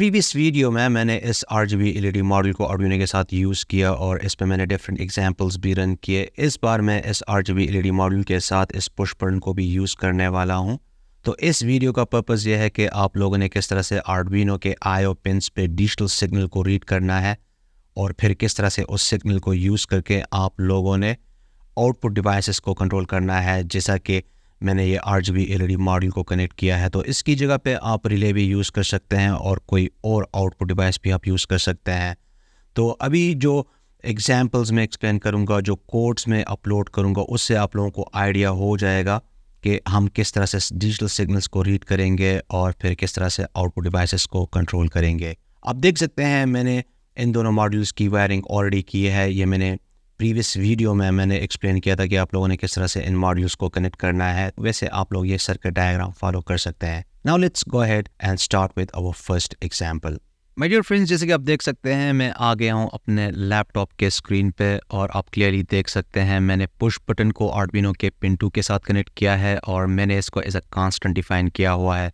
Previous video में मैंने इस RGB LED मॉडल को आर्डुइनो के साथ यूज़ किया और इस पे मैंने डिफरेंट एग्जांपल्स भी रन किए। इस बार मैं इस RGB LED मॉडल के साथ इस पुश बटन को भी यूज़ करने वाला हूं। तो इस वीडियो का पर्पस ये है कि आप लोगों ने किस तरह से आर्डुइनो के IO पिन्स पे डिजिटल सिग्नल को रीड करना है और फिर किस तरह से उस सिग्नल को यूज़ करके आप लोगों ने आउटपुट डिवाइसेस को कंट्रोल करना है। जैसा कि मैंने ये RGB LED मॉडल को कनेक्ट किया है, तो इसकी जगह पे आप रिले भी यूज़ कर सकते हैं और कोई और आउटपुट डिवाइस भी आप यूज़ कर सकते हैं। तो अभी जो एग्जांपल्स मैं एक्सप्लेन करूँगा, जो कोड्स में अपलोड करूँगा, उससे आप लोगों को आइडिया हो जाएगा कि हम किस तरह से डिजिटल सिग्नल्स को रीड करेंगे और फिर किस तरह से आउटपुट डिवाइसेस को कंट्रोल करेंगे। आप देख सकते हैं मैंने इन दोनों मॉड्यूल्स की वायरिंग ऑलरेडी की है। ये मैंने प्रीवियस वीडियो में मैंने एक्सप्लेन किया था कि आप लोगों ने किस तरह से इन मॉड्यूल्स को कनेक्ट करना है। वैसे आप लोग ये सर्किट डायग्राम फॉलो कर सकते हैं। Now let's go ahead and start with our first example. My dear friends, जैसे कि आप देख सकते हैं मैं आ गया हूँ अपने लैपटॉप के स्क्रीन पे और आप क्लियरली देख सकते हैं मैंने पुश बटन को आर्डुइनो के पिन 2 के साथ कनेक्ट किया है और मैंने इसको एज अ कांस्टेंट डिफाइन किया हुआ है।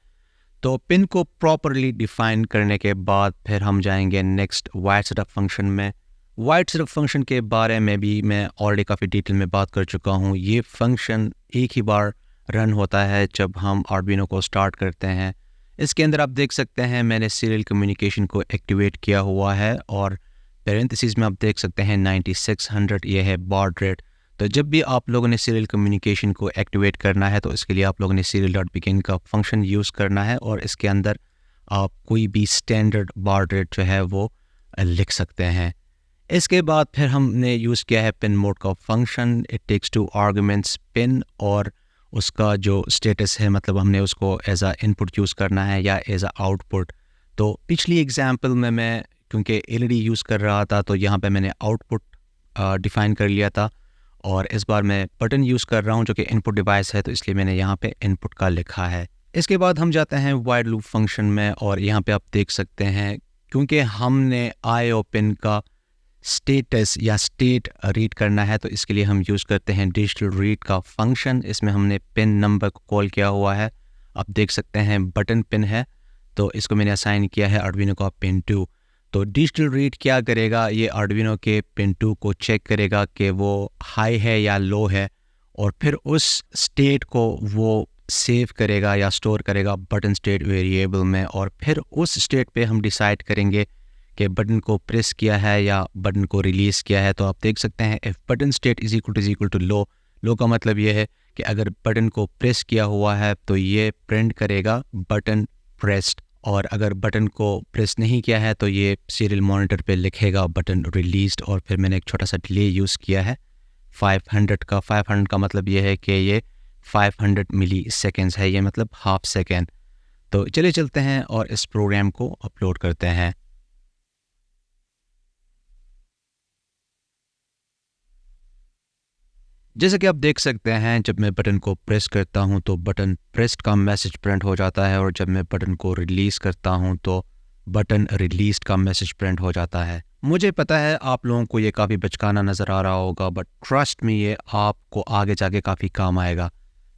तो पिन को प्रॉपरली डिफाइन करने के बाद फिर हम जाएंगे नेक्स्ट वाइड सेटअप फंक्शन में। वाइड सेटअप फंक्शन के बारे में भी मैं ऑलरेडी काफ़ी डिटेल में बात कर चुका हूँ। ये फंक्शन एक ही बार रन होता है जब हम आर्डुइनो को स्टार्ट करते हैं। इसके अंदर आप देख सकते हैं मैंने सीरियल कम्युनिकेशन को एक्टिवेट किया हुआ है और पेरेंथेसिस में आप देख सकते हैं 9600 ये है बॉड रेट। तो जब भी आप लोगों ने सीरियल कम्युनिकेशन को एक्टिवेट करना है तो इसके लिए आप लोगों ने serial.begin का फंक्शन यूज़ करना है और इसके अंदर आप कोई भी स्टैंडर्ड बॉड रेट जो है वो लिख सकते हैं। इसके बाद फिर हमने यूज़ किया है पिन मोड का function. It takes 2 arguments pin और उसका जो स्टेटस है, मतलब हमने उसको एज आ इनपुट यूज़ करना है या एज आ आउटपुट। तो पिछली एग्जांपल में मैं क्योंकि LED यूज़ कर रहा था तो यहाँ पे मैंने आउटपुट डिफ़ाइन कर लिया था और इस बार मैं बटन यूज़ कर रहा हूँ जो कि इनपुट डिवाइस है, तो इसलिए मैंने यहाँ पे इनपुट का लिखा है। इसके बाद हम जाते हैं वाइड लूप फंक्शन में और यहाँ पे आप देख सकते हैं क्योंकि हमने IO पिन का स्टेटस या स्टेट रीड करना है तो इसके लिए हम यूज़ करते हैं डिजिटल रीड का फंक्शन। इसमें हमने पिन नंबर को कॉल किया हुआ है। आप देख सकते हैं बटन पिन है तो इसको मैंने असाइन किया है आर्डुइनो का पिन 2। तो डिजिटल रीड क्या करेगा, ये आर्डुइनो के पिन 2 को चेक करेगा कि वो हाई है या लो है और फिर उस स्टेट को वो सेव करेगा या स्टोर करेगा बटन स्टेट वेरिएबल में और फिर उस स्टेट पे हम डिसाइड करेंगे कि बटन को प्रेस किया है या बटन को रिलीज़ किया है। तो आप देख सकते हैं if button state is equal to low, low का मतलब ये है कि अगर बटन को प्रेस किया हुआ है तो ये प्रिंट करेगा बटन प्रेस्ड और अगर बटन को प्रेस नहीं किया है तो ये सीरियल मॉनिटर पे लिखेगा बटन रिलीज्ड। और फिर मैंने एक छोटा सा डिले यूज़ किया है 500 का। 500 का मतलब ये है कि ये 500 मिली सेकेंड्स है, ये मतलब हाफ सेकेंड। तो चलिए चलते हैं और इस प्रोग्राम को अपलोड करते हैं। जैसे कि आप देख सकते हैं जब मैं बटन को प्रेस करता हूं तो बटन प्रेस्ड का मैसेज प्रिंट हो जाता है और जब मैं बटन को रिलीज़ करता हूं तो बटन रिलीज्ड का मैसेज प्रिंट हो जाता है। मुझे पता है आप लोगों को ये काफ़ी बचकाना नज़र आ रहा होगा बट ट्रस्ट में ये आपको आगे जाके काफ़ी काम आएगा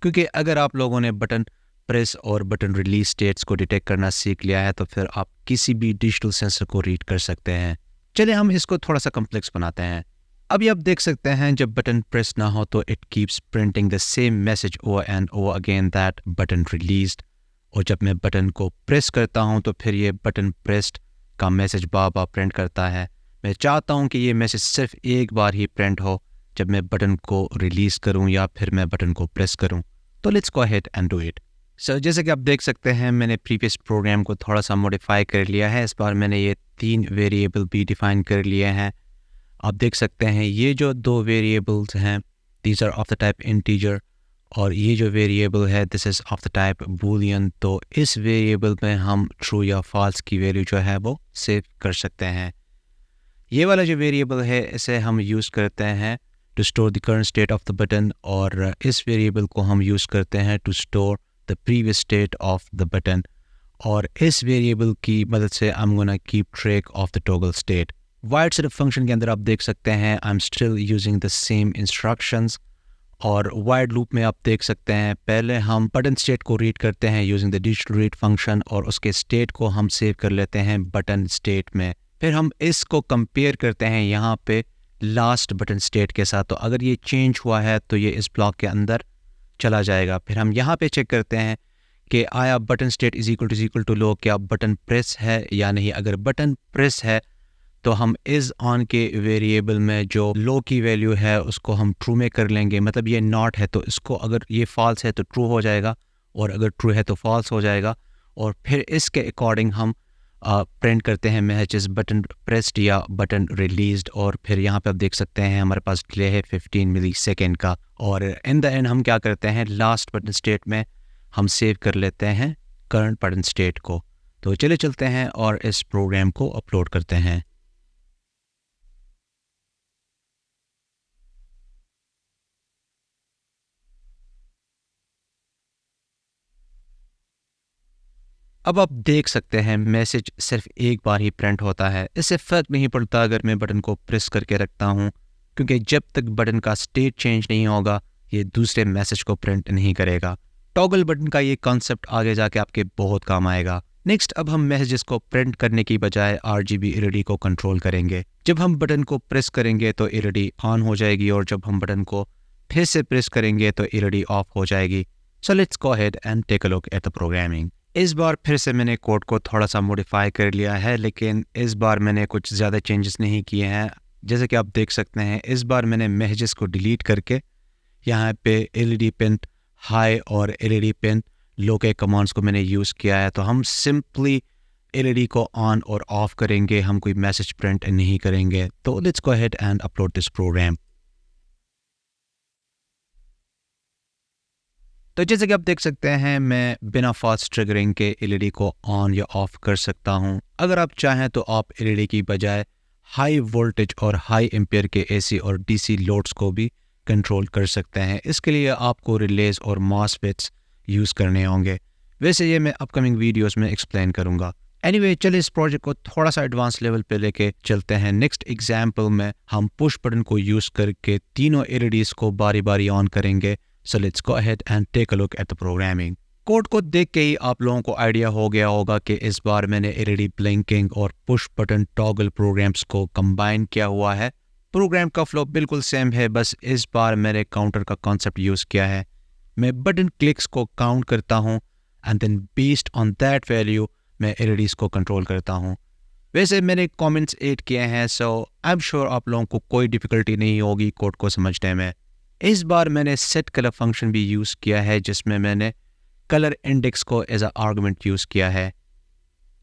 क्योंकि अगर आप लोगों ने बटन प्रेस और बटन रिलीज स्टेट्स को डिटेक्ट करना सीख लिया है तो फिर आप किसी भी डिजिटल सेंसर को रीड कर सकते हैं। चलिए हम इसको थोड़ा सा कम्प्लेक्स बनाते हैं। अभी आप देख सकते हैं जब बटन प्रेस ना हो तो it keeps printing the same message over and over again that button released और जब मैं बटन को प्रेस करता हूं तो फिर ये बटन प्रेस्ड का मैसेज बार बार प्रिंट करता है। मैं चाहता हूं कि ये मैसेज सिर्फ एक बार ही प्रिंट हो जब मैं बटन को रिलीज़ करूं या फिर मैं बटन को प्रेस करूं। तो let's go ahead and do it. So जैसे कि आप देख सकते हैं मैंने प्रीवियस प्रोग्राम को थोड़ा सा मॉडिफाई कर लिया है। इस बार मैंने ये 3 वेरिएबल भी डिफाइन कर लिए हैं। आप देख सकते हैं ये जो 2 वेरिएबल्स हैं these are of the type integer और ये जो वेरिएबल है this is of the type boolean. तो इस वेरिएबल में हम ट्रू या फॉल्स की वैल्यू जो है वो सेव कर सकते हैं। ये वाला जो वेरिएबल है इसे हम यूज़ करते हैं to store the current state of the button और इस वेरिएबल को हम यूज़ करते हैं to store the previous state of the button और इस वेरिएबल की मदद से I am gonna keep track of the toggle state. Void setup function के अंदर आप देख सकते हैं I am still using the same instructions और वाइड लूप में आप देख सकते हैं पहले हम बटन स्टेट को रीड करते हैं using the digital read function और उसके स्टेट को हम सेव कर लेते हैं बटन स्टेट में। फिर हम इसको कंपेयर करते हैं यहाँ पे लास्ट बटन स्टेट के साथ, तो अगर ये चेंज हुआ है तो ये इस ब्लॉक के अंदर चला जाएगा। फिर हम यहाँ पे चेक करते हैं कि आया button state is equal to low, क्या बटन प्रेस है या नहीं। अगर बटन प्रेस है तो हम इज़ ऑन के वेरिएबल में जो लो की वैल्यू है उसको हम ट्रू में कर लेंगे, मतलब ये नॉट है तो इसको, अगर ये फॉल्स है तो ट्रू हो जाएगा और अगर ट्रू है तो फॉल्स हो जाएगा। और फिर इसके अकॉर्डिंग हम प्रिंट करते हैं मैसेज बटन प्रेस्ड या बटन रिलीज्ड। और फिर यहाँ पे आप देख सकते हैं हमारे पास डिले है 15 मिली सेकेंड का। और इन द एंड हम क्या करते हैं, लास्ट बटन स्टेट में हम सेव कर लेते हैं करंट बटन स्टेट को। तो चले चलते हैं और इस प्रोग्राम को अपलोड करते हैं। अब आप देख सकते हैं मैसेज सिर्फ एक बार ही प्रिंट होता है। इससे फ़र्क नहीं पड़ता अगर मैं बटन को प्रेस करके रखता हूँ, क्योंकि जब तक बटन का स्टेट चेंज नहीं होगा ये दूसरे मैसेज को प्रिंट नहीं करेगा। टॉगल बटन का ये कॉन्सेप्ट आगे जाके आपके बहुत काम आएगा। नेक्स्ट, अब हम मैसेजेस को प्रिंट करने की बजाय RGB LED को कंट्रोल करेंगे। जब हम बटन को प्रेस करेंगे तो LED ऑन हो जाएगी और जब हम बटन को फिर से प्रेस करेंगे तो LED ऑफ हो जाएगी। So let's go ahead and take a look at the programming. इस बार फिर से मैंने कोड को थोड़ा सा मॉडिफाई कर लिया है, लेकिन इस बार मैंने कुछ ज़्यादा चेंजेस नहीं किए हैं। जैसे कि आप देख सकते हैं इस बार मैंने मैसेजेस को डिलीट करके यहाँ पे LED पिन हाई और LED पिन लो के कमांड्स को मैंने यूज़ किया है। तो हम सिंपली LED को ऑन और ऑफ करेंगे, हम कोई मैसेज प्रिंट नहीं करेंगे। तो let's go ahead and upload this program. तो जैसे कि आप देख सकते हैं मैं बिना फास्ट ट्रिगरिंग के LED को ऑन या ऑफ कर सकता हूं। अगर आप चाहें तो आप LED की बजाय हाई वोल्टेज और हाई एम्पियर के AC और DC लोड्स को भी कंट्रोल कर सकते हैं। इसके लिए आपको रिलेज और मॉसफेट्स यूज़ करने होंगे। वैसे ये मैं अपकमिंग वीडियोस में एक्सप्लेन करूंगा। एनीवे, चलिए इस प्रोजेक्ट को थोड़ा सा एडवांस लेवल पे लेके चलते हैं। नेक्स्ट एग्जाम्पल में हम पुश बटन को यूज़ करके तीनों LEDs को बारी बारी ऑन करेंगे। So let's go ahead and take a look at the programming. Code को देख के ही आप लोगों को आइडिया हो गया होगा कि इस बार मैंने LED ब्लिंकिंग और पुश बटन टॉगल प्रोग्राम्स को कंबाइन किया हुआ है। प्रोग्राम का फ्लो बिल्कुल सेम है, बस इस बार मैंने काउंटर का कॉन्सेप्ट यूज़ किया है। मैं बटन क्लिक्स को काउंट करता हूँ and then based on that value मैं LEDs को कंट्रोल करता हूँ। वैसे मैंने कमेंट्स ऐड किए हैं, सो आई एम श्योर आप लोगों को कोई डिफ़िकल्टी नहीं होगी कोड को समझने में। इस बार मैंने सेट कलर फंक्शन भी यूज़ किया है जिसमें मैंने कलर इंडेक्स को एज अ आर्गुमेंट यूज़ किया है।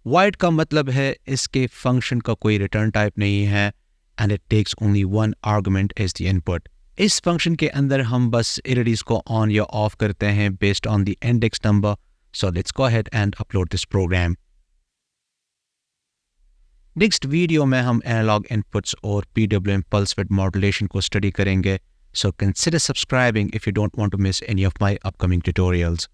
वाइड का मतलब है इसके फंक्शन का कोई रिटर्न टाइप नहीं है and it takes only one argument as the input. इस फंक्शन के अंदर हम बस LEDs को ऑन या ऑफ करते हैं based on the index number. So let's go ahead and upload this program. Next video में हम एनालॉग इनपुट्स और PWM पल्स विद मॉड्यूलेशन को स्टडी करेंगे। So consider subscribing if you don't want to miss any of my upcoming tutorials.